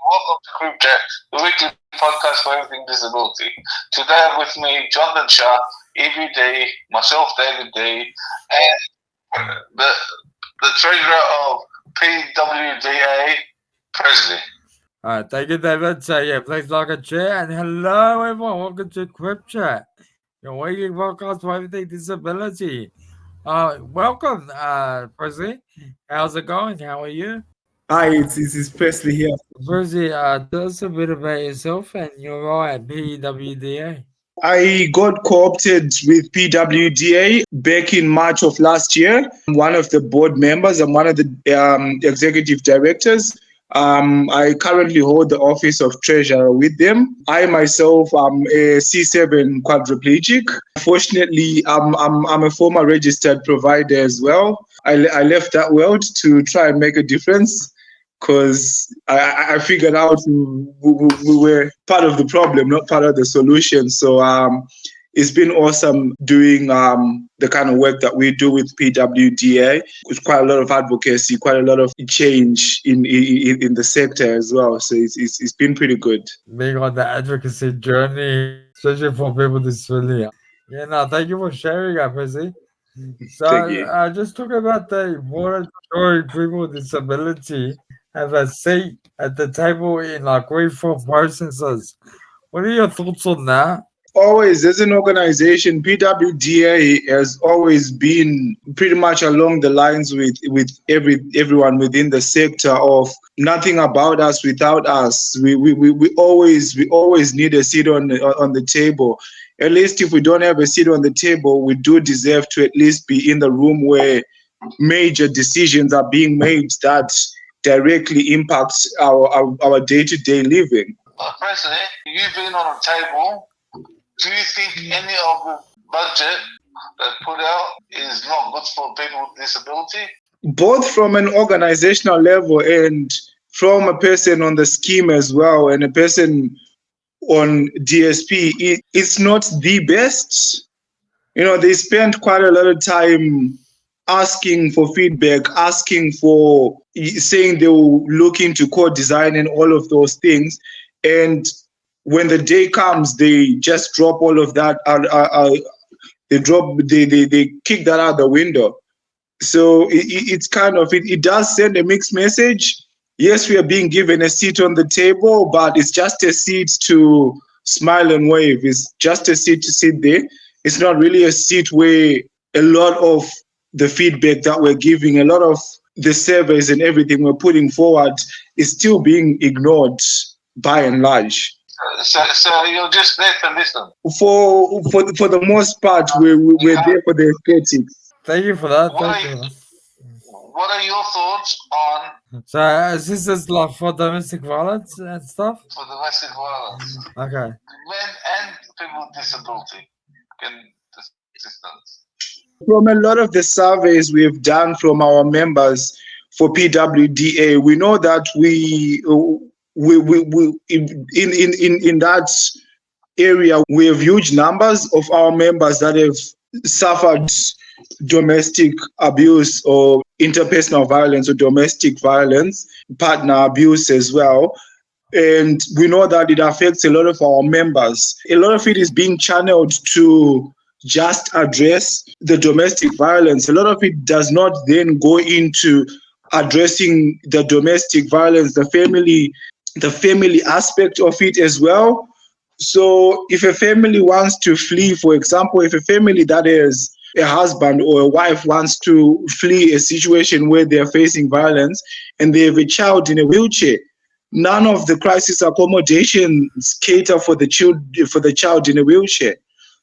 Welcome to CripChat, the weekly podcast for everything disability. Today I have with me Jonathan Shar, Ibby, myself, David D, and the treasurer of PWDA, Presley. Alright, thank you, David. So yeah, please like and share. And hello, everyone. Welcome to CripChat, your weekly podcast for everything disability. Welcome, Presley. How's it going? How are you? Hi, it's Presley here. Presley, tell us a bit about yourself and your role at PWDA. I got co-opted with PWDA back in March of last year. I'm one of the board members. I'm one of the executive directors. I currently hold the office of treasurer with them. I myself am a C7 quadriplegic. Fortunately, I'm a former registered provider as well. I left that world to try and make a difference, because I figured out we were part of the problem, not part of the solution. So it's been awesome doing the kind of work that we do with PWDA. With quite a lot of advocacy, quite a lot of change in the sector as well. So it's been pretty good. Being on the advocacy journey, especially for people with disability. Yeah, no, thank you for sharing that, Presley. So just talk about the important story people with disability have a seat at the table in like reform processes. What are your thoughts on that? Always, as an organization, PWDA has always been pretty much along the lines with everyone within the sector of nothing about us without us. We always need a seat on the table. At least if we don't have a seat on the table, we do deserve to at least be in the room where major decisions are being made that directly impacts our day-to-day living. Presley, you've been on a table. Do you think any of the budget that put out is not good for people with disability? Both from an organizational level and from a person on the scheme as well, and a person on DSP, it's not the best. They spend quite a lot of time asking for feedback, saying they will look into core design and all of those things. And when the day comes, they just drop all of that they kick that out the window. So it's kind of, it does send a mixed message. Yes, we are being given a seat on the table, but it's just a seat to smile and wave. It's just a seat to sit there. It's not really a seat where a lot of the feedback that we're giving, a lot of the surveys and everything we're putting forward is still being ignored by and large. So you're just there to listen? For the most part, we're there for the aesthetics. Thank you for that. What are your thoughts on... So is this like for domestic violence and stuff? For domestic violence. Okay. Men and people with disability can assistance. From a lot of the surveys we've done from our members for PWDA, we know that we in that area, we have huge numbers of our members that have suffered domestic abuse or interpersonal violence or domestic violence, partner abuse as well. And we know that it affects a lot of our members. A lot of it is being channeled to just address the domestic violence. A lot of it does not then go into addressing the domestic violence, the family aspect of it as well. So if a family wants to flee, for example, if a family that has a husband or a wife wants to flee a situation where they're facing violence and they have a child in a wheelchair, none of the crisis accommodations cater for the child in a wheelchair.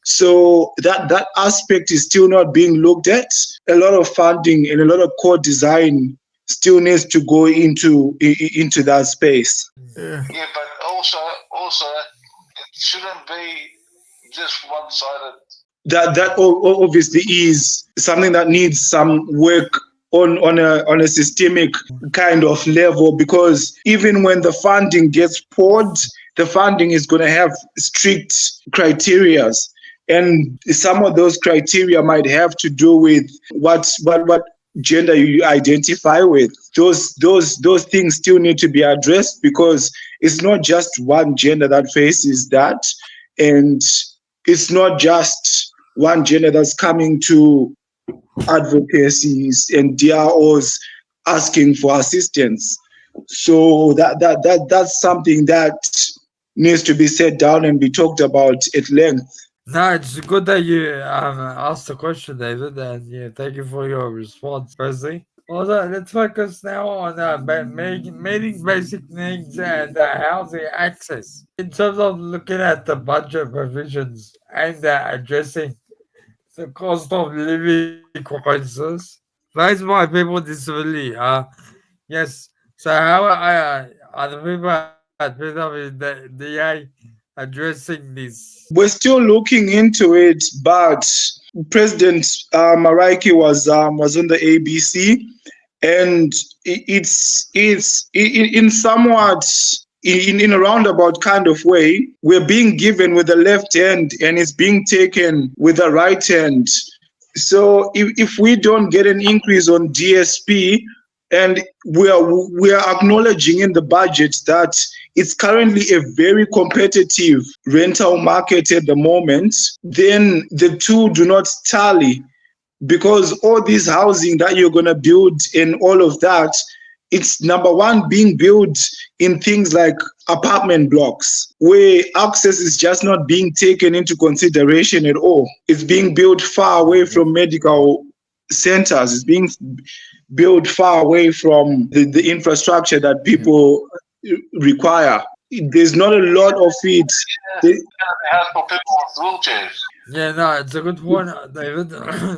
So that aspect is still not being looked at. A lot of funding and a lot of core design still needs to go into that space. Yeah, but also it shouldn't be just one-sided. That obviously is something that needs some work on a systemic kind of level, because even when the funding gets poured, the funding is going to have strict criteria. And some of those criteria might have to do with what gender you identify with. Those things still need to be addressed, because it's not just one gender that faces that, and it's not just one gender that's coming to advocacies and DROs asking for assistance. So that's something that needs to be set down and be talked about at length. No, it's good that you asked the question, David, and yeah, thank you for your response, Presley. Also, let's focus now on meeting basic needs and housing access. In terms of looking at the budget provisions and addressing the cost of living crisis faced by people with disability. Yes. So how are the people at PWDA addressing this? We're still looking into it, but President Maraiki was on the ABC, and it's in somewhat in a roundabout kind of way. We're being given with the left hand, and it's being taken with the right hand. So if we don't get an increase on DSP, and we are acknowledging in the budget that it's currently a very competitive rental market at the moment, then the two do not tally, because all this housing that you're going to build and all of that, it's number one being built in things like apartment blocks where access is just not being taken into consideration at all. It's being built far away from medical centers. It's being built far away from the infrastructure that people require. There's not a lot of it. Have for people with wheelchairs. Yeah, no, it's a good point, David.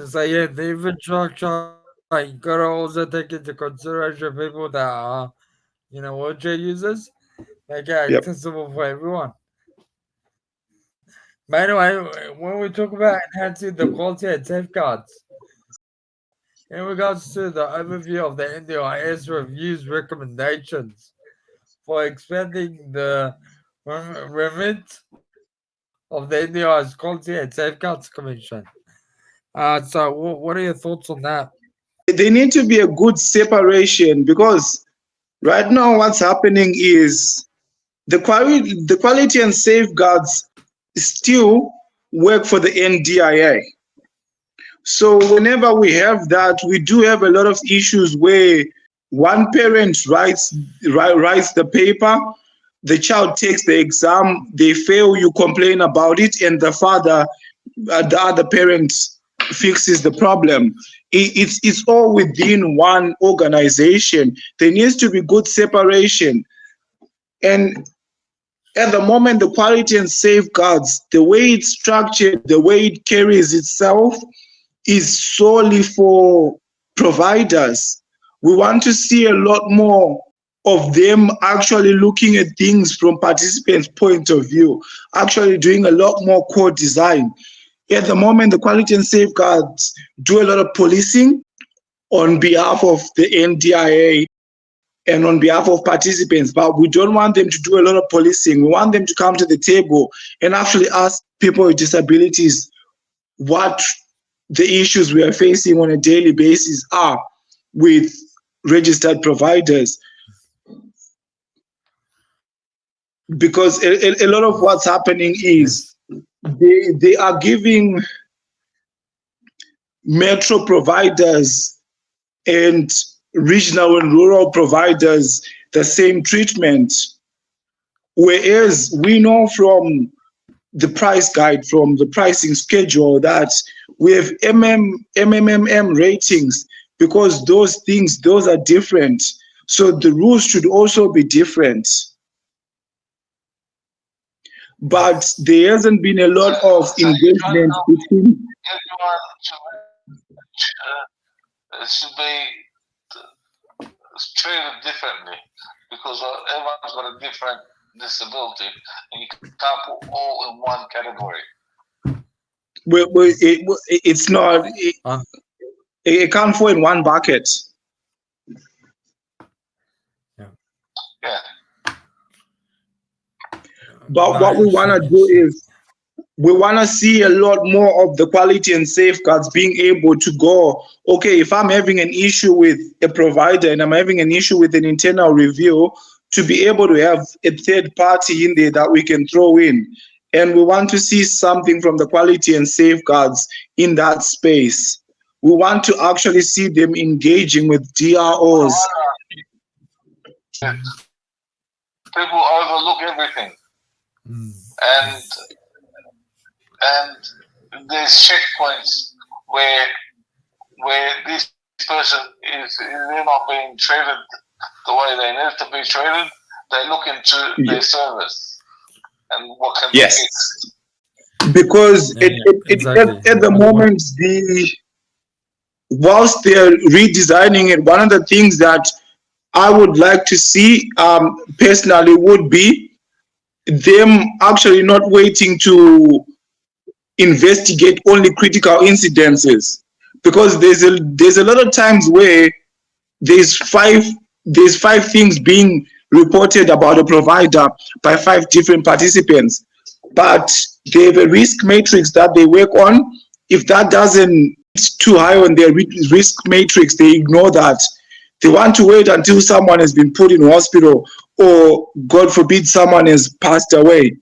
So yeah, the infrastructure, you gotta also take into consideration people that are, wheelchair users. Make it accessible for everyone. But anyway, when we talk about enhancing the quality and safeguards, in regards to the overview of the NDIS review's recommendations for expanding the remit of the NDIS Quality and Safeguards Commission. So what are your thoughts on that? There need to be a good separation, because right now what's happening is the quality and safeguards still work for the NDIA. So whenever we have that, we do have a lot of issues where one parent writes the paper, the child takes the exam, they fail, you complain about it, and the father, the other parent, fixes the problem. It's all within one organization. There needs to be good separation. And at the moment, the quality and safeguards, the way it's structured, the way it carries itself, is solely for providers. We want to see a lot more of them actually looking at things from participants' point of view, actually doing a lot more core design. At the moment, the quality and safeguards do a lot of policing on behalf of the NDIA and on behalf of participants, but we don't want them to do a lot of policing. We want them to come to the table and actually ask people with disabilities what the issues we are facing on a daily basis are with registered providers. Because a lot of what's happening is they are giving metro providers and regional and rural providers the same treatment, whereas we know from the price guide, from the pricing schedule, that we have MMM ratings, because those are different. So the rules should also be different. But there hasn't been a lot of engagement between. Everyone should be treated differently, because everyone's got a different disability, and you can't put all in one category. It's not. It can't fall in one bucket. Yeah. But what we want to do is we want to see a lot more of the quality and safeguards being able to go, okay, if I'm having an issue with a provider and I'm having an issue with an internal review, to be able to have a third party in there that we can throw in. And we want to see something from the quality and safeguards in that space. We want to actually see them engaging with DROs. People overlook everything, and there's checkpoints where this person is they're not being treated the way they need to be treated. They look into their service and what can be fixed. Because exactly. at the moment, whilst they're redesigning it, one of the things that I would like to see personally would be them actually not waiting to investigate only critical incidences, because there's a lot of times where there's five things being reported about a provider by 5 different participants, but they have a risk matrix that they work on. If that doesn't too high on their risk matrix, they ignore that. They want to wait until someone has been put in hospital, or God forbid someone has passed away,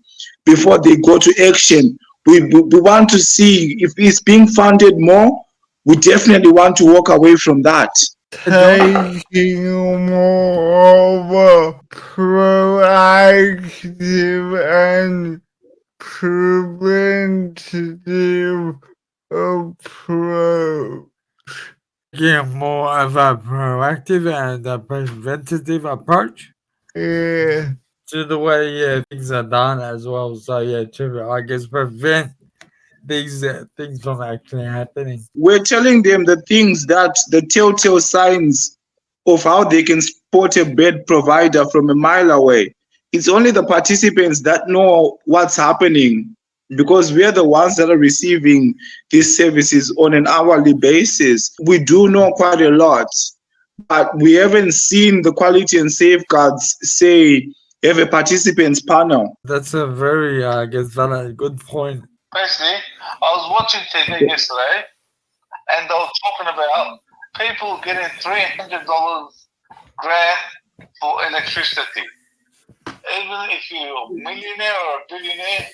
before they go to action. We want to see if it's being funded more. We definitely want to walk away from that. Taking more of a proactive and preventative approach. Taking more of a proactive and a preventative approach. Yeah. To the way things are done as well. So to I guess prevent things from actually happening. We're telling them the things that the telltale signs of how they can spot a bed provider from a mile away. It's only the participants that know what's happening, because we're the ones that are receiving these services on an hourly basis. We do know quite a lot, but we haven't seen the quality and safeguards say have a participants panel. That's a very, I guess, valid, good point. Basically, I was watching TV yesterday, and they were talking about people getting $300 grant for electricity. Even if you're a millionaire or a billionaire,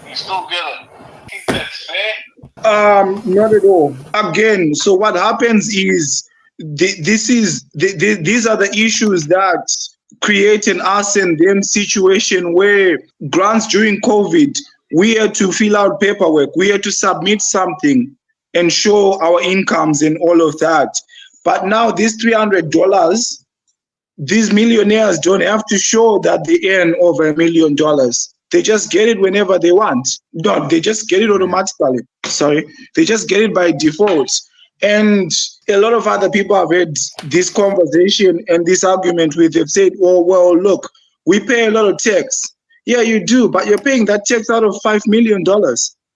you still get it. Think that's fair? Not at all. Again, so what happens is these are the issues that create an us and them situation where grants during COVID, we had to fill out paperwork, we had to submit something and show our incomes and all of that. But now this $300, these millionaires don't have to show that they earn over $1 million. They just get it whenever they want. No, they just get it automatically. Sorry, they just get it by default. And a lot of other people have had this conversation and this argument with. They've said, "Oh, well, look, we pay a lot of tax." Yeah, you do, but you're paying that tax out of $5 million.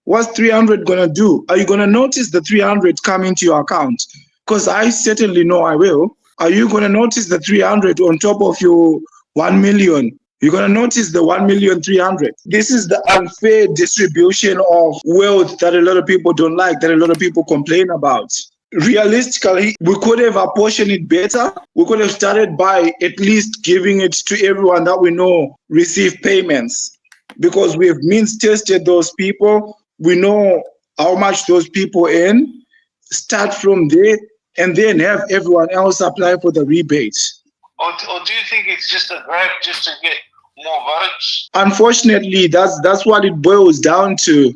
What's 300 gonna do? Are you gonna notice the 300 come into your account? Because I certainly know I will. Are you gonna notice the 300 on top of your 1 million? You're gonna notice the 1,300,000. This is the unfair distribution of wealth that a lot of people don't like, that a lot of people complain about. Realistically, we could have apportioned it better. We could have started by at least giving it to everyone that we know receive payments, because we have means tested those people. We know how much those people earn. Start from there and then have everyone else apply for the rebates. Or do you think it's just a grab just to get more votes? Unfortunately, that's what it boils down to.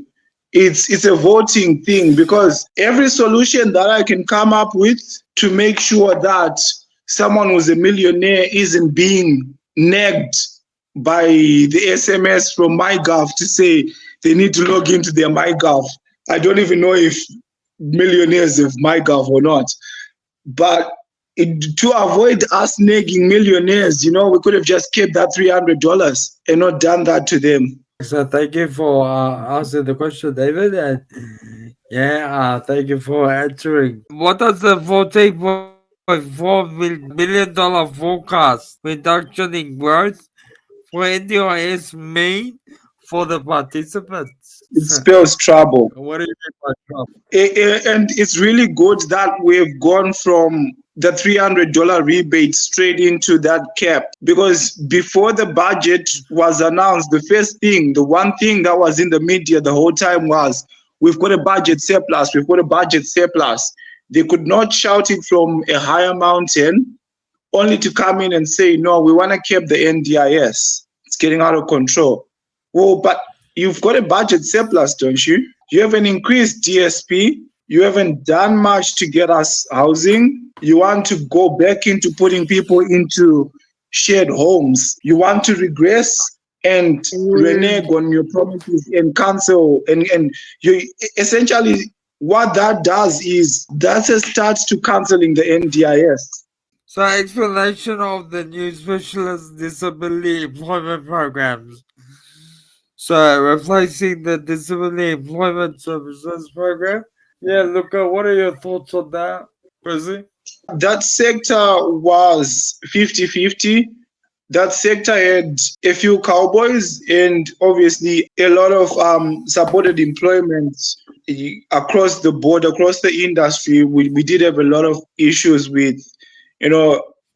It's a voting thing, because every solution that I can come up with to make sure that someone who's a millionaire isn't being nagged by the SMS from MyGov to say they need to log into their MyGov. I don't even know if millionaires have MyGov or not. But to avoid us nagging millionaires, we could have just kept that $300 and not done that to them. So thank you for answering the question, David, and thank you for answering. What does the $14.4 million forecast reduction in growth for NDIS mean for the participants? It spells trouble. What do you mean by trouble? And it's really good that we've gone from the $300 rebate straight into that cap, because before the budget was announced, the one thing that was in the media the whole time was, we've got a budget surplus, we've got a budget surplus. They could not shout it from a higher mountain, only to come in and say, no, we want to keep the NDIS. It's getting out of control. Well, but you've got a budget surplus, don't you? You haven't increased DSP. You haven't done much to get us housing. You want to go back into putting people into shared homes. You want to regress and renege on your promises and cancel. And you essentially, what that does is that's a start to canceling the NDIS. So, explanation of the new specialist disability employment programs. So, replacing the disability employment services program. Yeah, Luca, what are your thoughts on that, Presley? That sector was 50-50. That sector had a few cowboys and obviously a lot of supported employment across the board, across the industry. We did have a lot of issues with,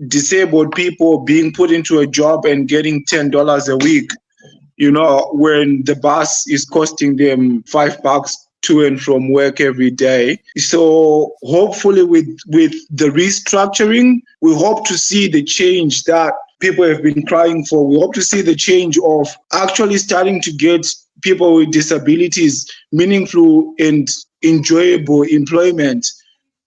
disabled people being put into a job and getting $10 a week, when the bus is costing them $5 to and from work every day. So hopefully with the restructuring, we hope to see the change that people have been crying for. We hope to see the change of actually starting to get people with disabilities meaningful and enjoyable employment,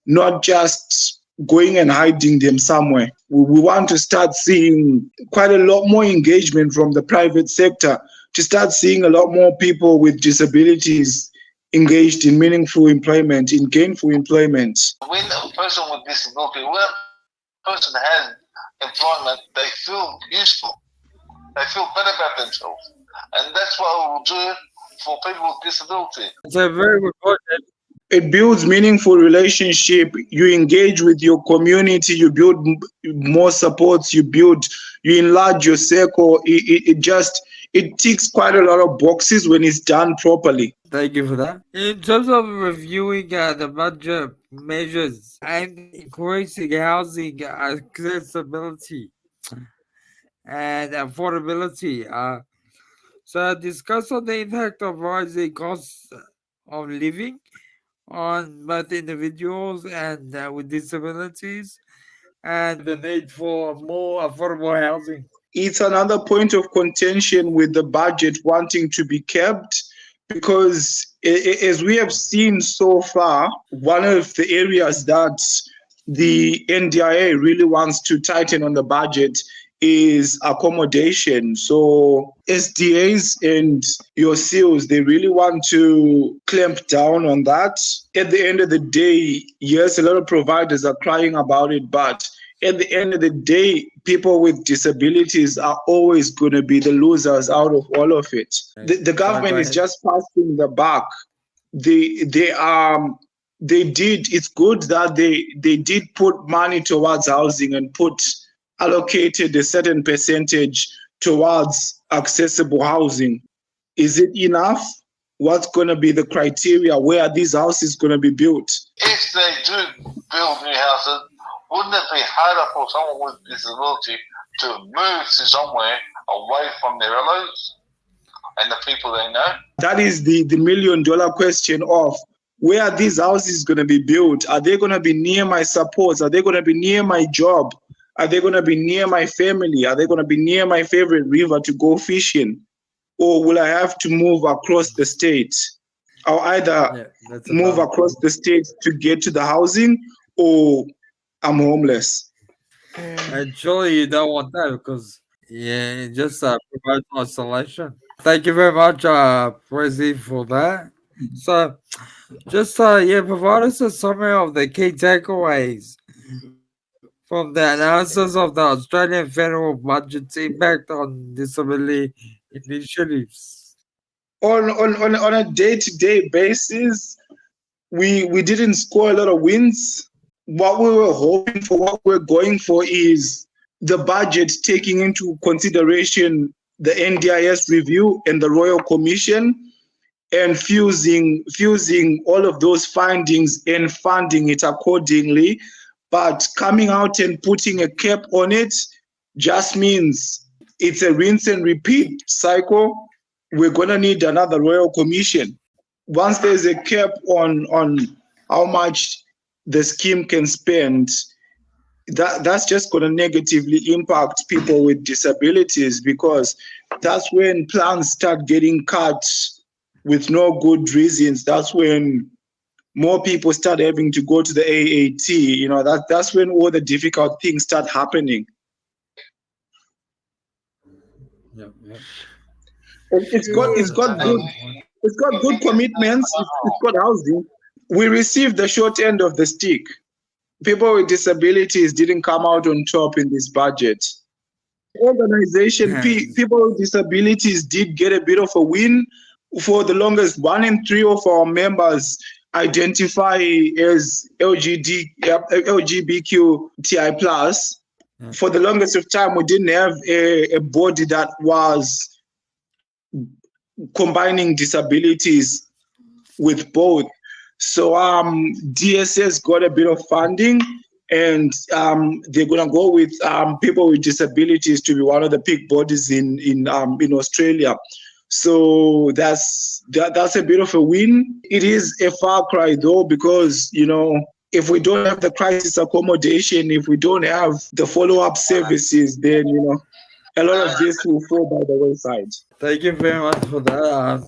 not just going and hiding them somewhere. We want to start seeing quite a lot more engagement from the private sector, to start seeing a lot more people with disabilities engaged in meaningful employment, in gainful employment. When a person with disability, when a person has employment, they feel useful. They feel better about themselves. And that's what we will do for people with disability. It's a very good point. It builds meaningful relationship. You engage with your community. You build more supports. You enlarge your circle. It ticks quite a lot of boxes when it's done properly. Thank you for that. In terms of reviewing the budget measures and increasing housing accessibility and affordability, so discuss on the impact of rising costs of living on both individuals and with disabilities, and the need for more affordable housing. It's another point of contention with the budget wanting to be kept, because as we have seen so far, one of the areas that the NDIA really wants to tighten on the budget is accommodation. So SDAs and your CEOs, they really want to clamp down on that. At the end of the day, yes, a lot of providers are crying about it, but at the end of the day, people with disabilities are always going to be the losers out of all of it. The government is just passing the buck. It's good that they did put money towards housing and allocated a certain percentage towards accessible housing. Is it enough? What's going to be the criteria? Where are these houses going to be built? If they do build new houses, wouldn't it be harder for someone with disability to move to somewhere away from their relatives and the people they know? That is the $1 million question of, where are these houses going to be built? Are they going to be near my supports? Are they going to be near my job? Are they going to be near my family? Are they going to be near my favorite river to go fishing? Or will I have to move across the state? I'll either move across the state to get to the housing, or I'm homeless. And surely you don't want that, because it just provides isolation. Thank you very much, Presley, for that. So, just provide us a summary of the key takeaways from the analysis of the Australian federal budget's impact on disability initiatives. On a day-to-day basis, we didn't score a lot of wins. What we were hoping for, what we're going for, is the budget taking into consideration the NDIS review and the Royal Commission, and fusing all of those findings and funding it accordingly. But coming out and putting a cap on it just means it's a rinse and repeat cycle. We're going to need another royal commission. Once there's a cap on how much the scheme can spend, that's just going to negatively impact people with disabilities, because that's when plans start getting cut with no good reasons. That's when more people start having to go to the AAT. That's when all the difficult things start happening. Yep, yep. It's got good commitments. It's got housing. We received the short end of the stick. People with disabilities didn't come out on top in this budget. Organization, people with disabilities did get a bit of a win. For the longest, 1 in 3 of our members identify as LGBTQTI plus. For the longest of time, we didn't have a body that was combining disabilities with both. So DSS got a bit of funding, and they're gonna go with people with disabilities to be one of the peak bodies in Australia. So that's a bit of a win. It is a far cry though, because if we don't have the crisis accommodation, if we don't have the follow-up services, then a lot of this will fall by the wayside. Thank you very much for that.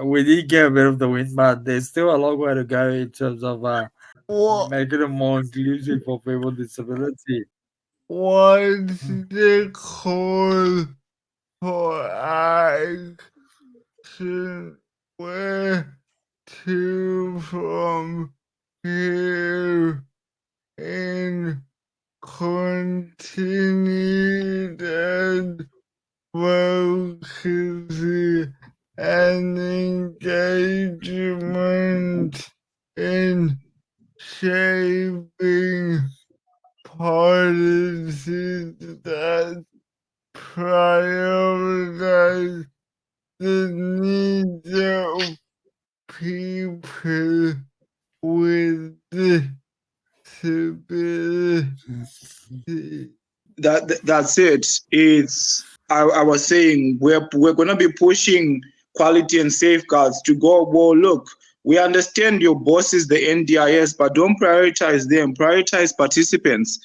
We did get a bit of the win, but there's still a long way to go in terms of making it more inclusive for people with disability. What's the call for action? Where to from here and continued advocacy and engagement in shaping policies that prioritize the needs of people with disability. That's it. I was saying we're going to be pushing quality and safeguards to go, well, look, we understand your boss is the NDIS, but don't prioritize them. Prioritize participants,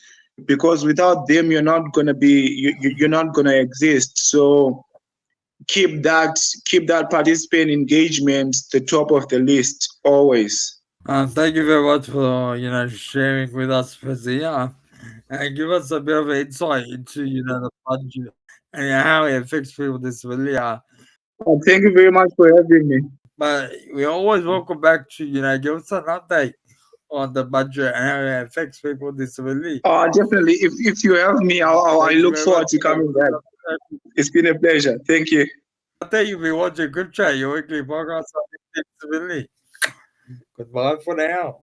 because without them, you're not going to exist. So keep that participant engagement the top of the list always. Thank you very much for sharing with us, Presley, and give us a bit of insight into the budget and how it affects people with disability. Thank you very much for having me. But we always welcome back to give us an update on the budget and how it affects people with disability. Definitely. If you have me, I look forward to coming back. It's been a pleasure. Thank you. Thank you for watching CripChat, your weekly podcast on disability. Goodbye for now.